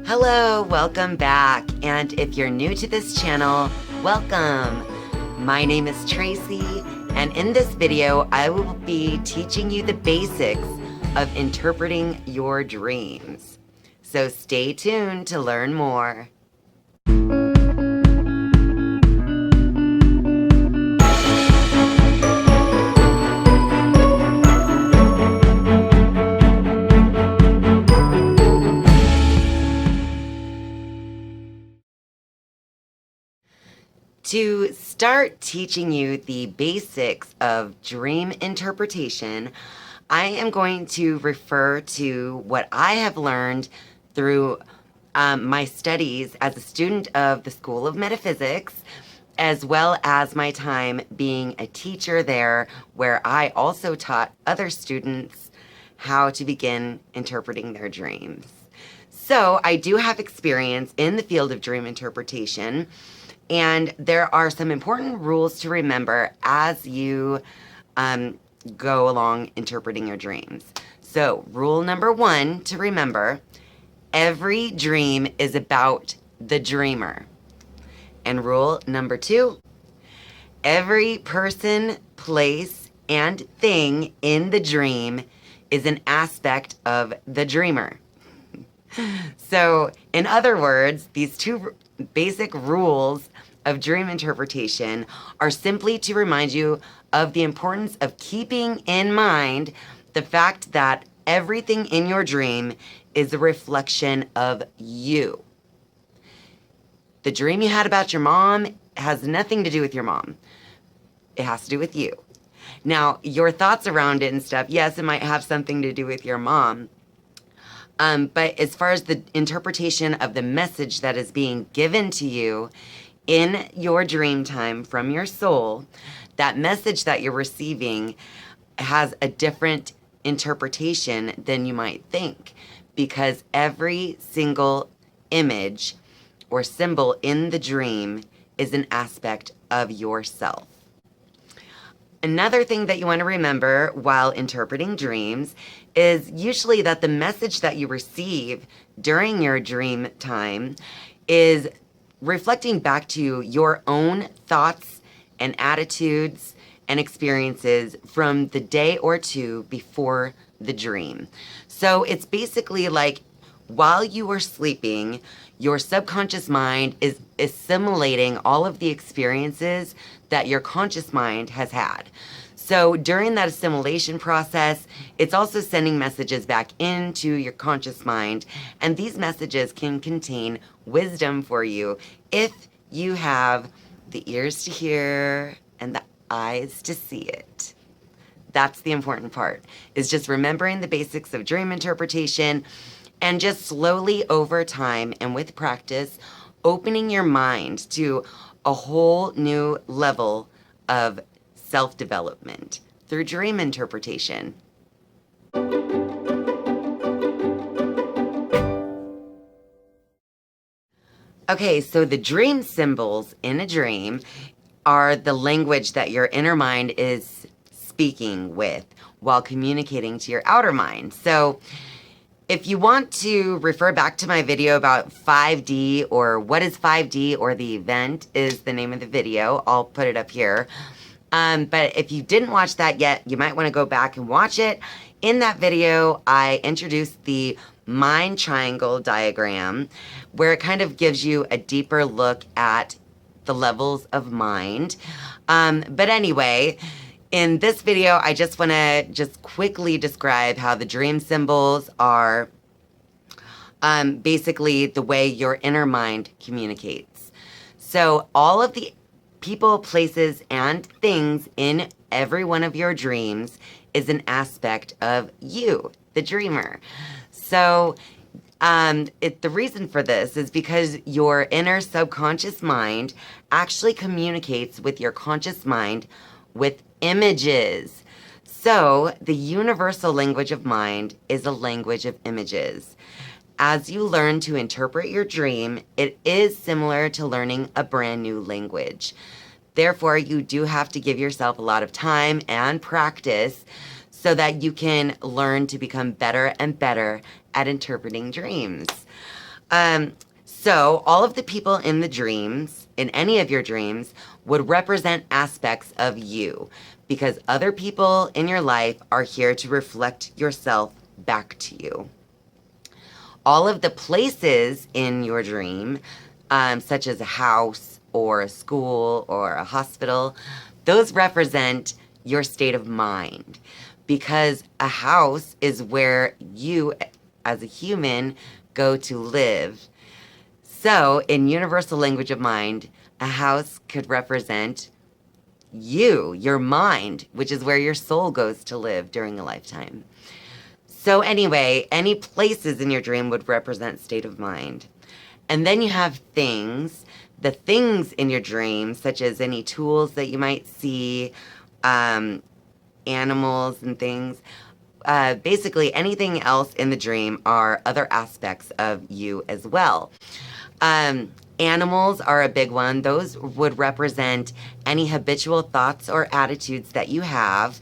Hello, welcome back. And if you're new to this channel, welcome. My name is Tracy, and in this video, I will be teaching you the basics of interpreting your dreams. So stay tuned to learn more. To start teaching you the basics of dream interpretation, I am going to refer to what I have learned through my studies as a student of the School of Metaphysics, as well as my time being a teacher there, where I also taught other students how to begin interpreting their dreams. So I do have experience in the field of dream interpretation. And there are some important rules to remember as you go along interpreting your dreams. So, rule number 1 to remember: every dream is about the dreamer. And rule number 2: every person, place, and thing in the dream is an aspect of the dreamer. So, in other words, these two basic rules of dream interpretation are simply to remind you of the importance of keeping in mind the fact that everything in your dream is a reflection of you. The dream you had about your mom has nothing to do with your mom. It has to do with you. Now, your thoughts around it and stuff, yes, it might have something to do with your mom. But as far as the interpretation of the message that is being given to you in your dream time from your soul, that message that you're receiving has a different interpretation than you might think, because every single image or symbol in the dream is an aspect of yourself. Another thing that you want to remember while interpreting dreams is usually that the message that you receive during your dream time is reflecting back to your own thoughts and attitudes and experiences from the day or two before the dream. So it's basically like while you are sleeping, your subconscious mind is assimilating all of the experiences that your conscious mind has had. So during that assimilation process, it's also sending messages back into your conscious mind, and these messages can contain wisdom for you if you have the ears to hear and the eyes to see it. That's the important part, is just remembering the basics of dream interpretation and just slowly over time and with practice, opening your mind to a whole new level of self-development through dream interpretation. Okay, so the dream symbols in a dream are the language that your inner mind is speaking with while communicating to your outer mind. So if you want to refer back to my video about 5D, or what is 5D, or the event is the name of the video, I'll put it up here. But if you didn't watch that yet, you might want to go back and watch it. In that video, I introduced the mind triangle diagram, where it kind of gives you a deeper look at the levels of mind. But anyway, in this video, I just want to just quickly describe how the dream symbols are basically the way your inner mind communicates. So all of the people, places, and things in every one of your dreams is an aspect of you, the dreamer. So the reason for this is because your inner subconscious mind actually communicates with your conscious mind with images. So the universal language of mind is a language of images. As you learn to interpret your dream, it is similar to learning a brand new language. Therefore, you do have to give yourself a lot of time and practice so that you can learn to become better and better at interpreting dreams. Um, so all of the people in the dreams, in any of your dreams, would represent aspects of you because other people in your life are here to reflect yourself back to you. All of the places in your dream, such as a house or a school or a hospital, those represent your state of mind because a house is where you, as a human, go to live. So, in universal language of mind, a house could represent you, your mind, which is where your soul goes to live during a lifetime. So, anyway, any places in your dream would represent state of mind. And then you have things, the things in your dream, such as any tools that you might see, animals and things. Basically, anything else in the dream are other aspects of you as well. Animals are a big one. Those would represent any habitual thoughts or attitudes that you have,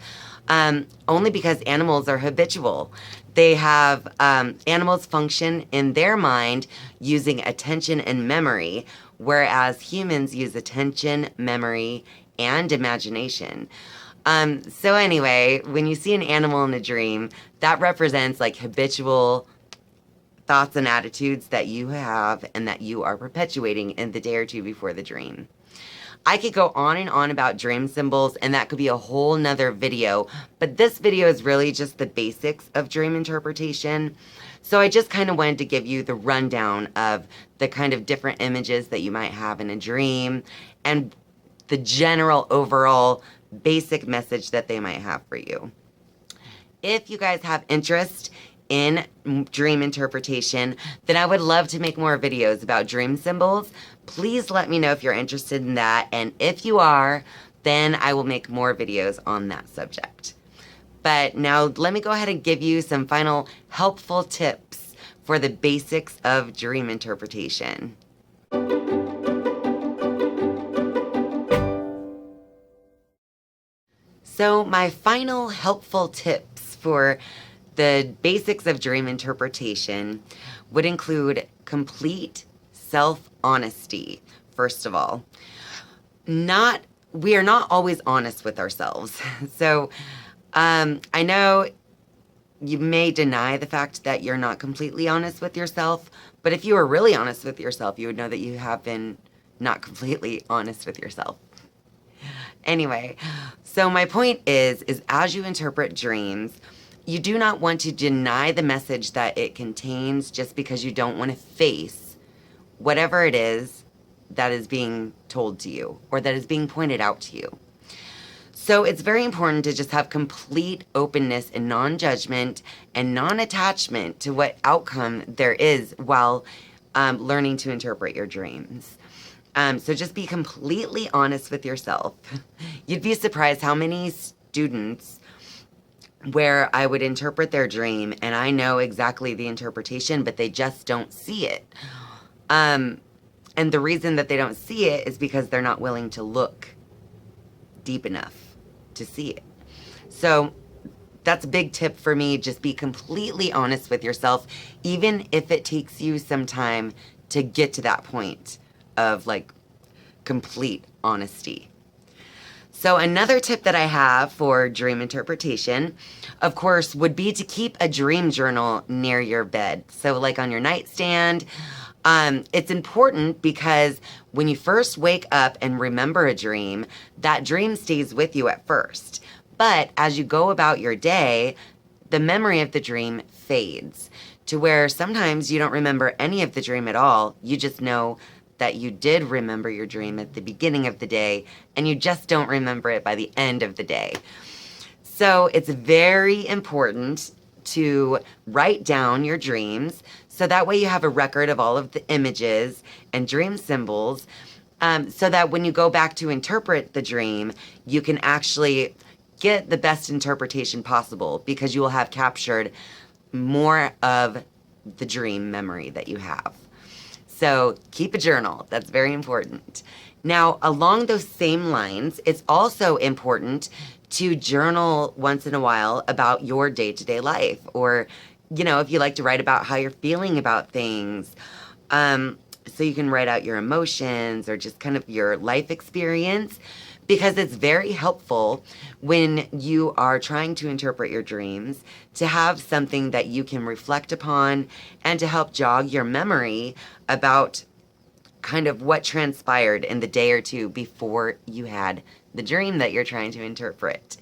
only because animals are habitual. They have, animals function in their mind using attention and memory, whereas humans use attention, memory, and imagination. So anyway, when you see an animal in a dream, that represents like habitual thoughts and attitudes that you have and that you are perpetuating in the day or two before the dream. I could go on and on about dream symbols, and that could be a whole nother video, but this video is really just the basics of dream interpretation. So I just kind of wanted to give you the rundown of the kind of different images that you might have in a dream and the general overall basic message that they might have for you. If you guys have interest in dream interpretation, then I would love to make more videos about dream symbols. Please let me know if you're interested in that, and if you are, then I will make more videos on that subject. But now let me go ahead and give you some final helpful tips for the basics of dream interpretation. So my final helpful tips for the basics of dream interpretation would include complete self-honesty, first of all. We are not always honest with ourselves. So I know you may deny the fact that you're not completely honest with yourself, but if you were really honest with yourself, you would know that you have been not completely honest with yourself. Anyway, so my point is as you interpret dreams, you do not want to deny the message that it contains just because you don't want to face whatever it is that is being told to you or that is being pointed out to you. So it's very important to just have complete openness and non-judgment and non-attachment to what outcome there is while learning to interpret your dreams. So just be completely honest with yourself. You'd be surprised how many students where I would interpret their dream and I know exactly the interpretation, but they just don't see it. And the reason that they don't see it is because they're not willing to look deep enough to see it. So that's a big tip for me. Just be completely honest with yourself, even if it takes you some time to get to that point of like complete honesty. So another tip that I have for dream interpretation, of course, would be to keep a dream journal near your bed. So like on your nightstand. It's important because when you first wake up and remember a dream, that dream stays with you at first. But as you go about your day, the memory of the dream fades to where sometimes you don't remember any of the dream at all. You just know that you did remember your dream at the beginning of the day, and you just don't remember it by the end of the day. So it's very important to write down your dreams so that way you have a record of all of the images and dream symbols, so that when you go back to interpret the dream, you can actually get the best interpretation possible because you will have captured more of the dream memory that you have. So keep a journal. That's very important. Now, along those same lines, it's also important to journal once in a while about your day-to-day life, or, you know, if you like to write about how you're feeling about things, So you can write out your emotions or just kind of your life experience, because it's very helpful when you are trying to interpret your dreams to have something that you can reflect upon and to help jog your memory about kind of what transpired in the day or two before you had the dream that you're trying to interpret.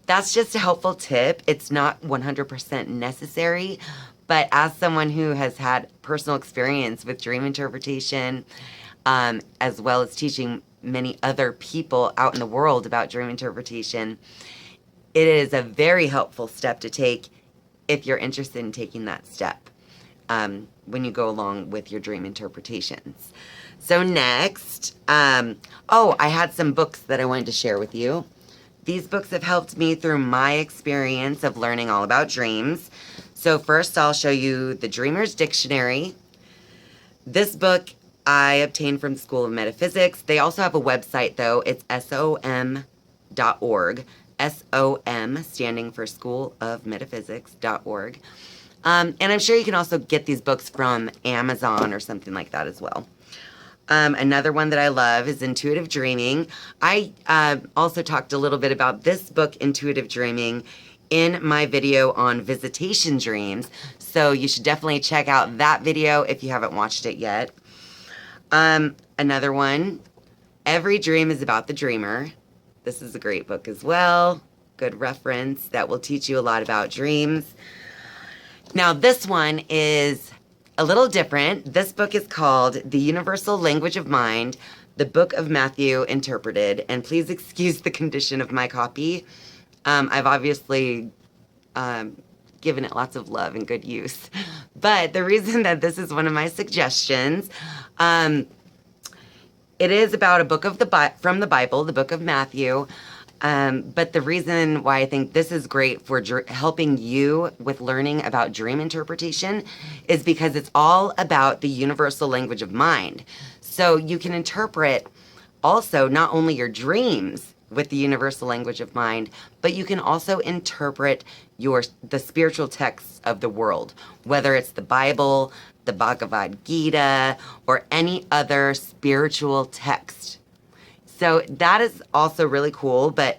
That's just a helpful tip. It's not 100% necessary, but as someone who has had personal experience with dream interpretation, as well as teaching many other people out in the world about dream interpretation, it is a very helpful step to take if you're interested in taking that step when you go along with your dream interpretations. So next, I had some books that I wanted to share with you. These books have helped me through my experience of learning all about dreams. So first, I'll show you the Dreamer's Dictionary. This book I obtained from School of Metaphysics. They also have a website, though. It's som.org. SOM, standing for School of Metaphysics.org. And I'm sure you can also get these books from Amazon or something like that as well. Another one that I love is Intuitive Dreaming. I also talked a little bit about this book, Intuitive Dreaming, in my video on visitation dreams. So you should definitely check out that video if you haven't watched it yet. Another one, Every Dream is About the Dreamer. This is a great book as well. Good reference that will teach you a lot about dreams. Now this one is a little different. This book is called The Universal Language of Mind, the Book of Matthew Interpreted. And please excuse the condition of my copy. I've obviously given it lots of love and good use. But the reason that this is one of my suggestions, it is about a book of from the Bible, the Book of Matthew. But the reason why I think this is great for helping you with learning about dream interpretation is because it's all about the universal language of mind. So you can interpret also not only your dreams with the universal language of mind, but you can also interpret the spiritual texts of the world, whether it's the Bible, the Bhagavad Gita, or any other spiritual text. So that is also really cool, but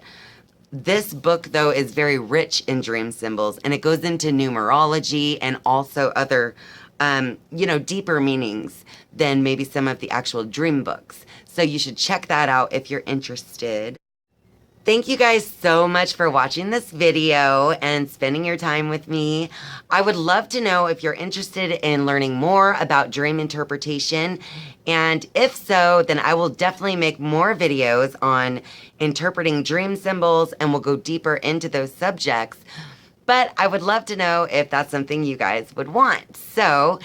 this book, though, is very rich in dream symbols, and it goes into numerology and also other, deeper meanings than maybe some of the actual dream books. So you should check that out if you're interested. Thank you guys so much for watching this video and spending your time with me. I would love to know if you're interested in learning more about dream interpretation. And if so, then I will definitely make more videos on interpreting dream symbols, and we'll go deeper into those subjects. But I would love to know if that's something you guys would want. So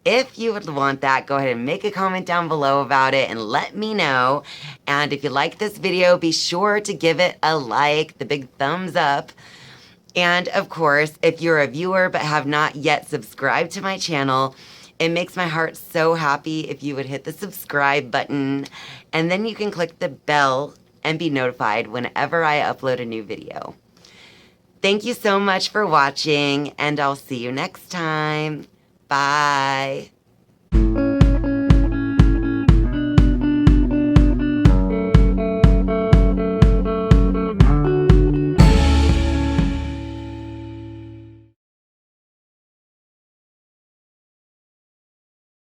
if you would want that, go ahead and make a comment down below about it and let me know. And if you like this video, be sure to give it a like, the big thumbs up. And of course, if you're a viewer but have not yet subscribed to my channel, it makes my heart so happy if you would hit the subscribe button, and then you can click the bell and be notified whenever I upload a new video. Thank you so much for watching, and I'll see you next time. Bye.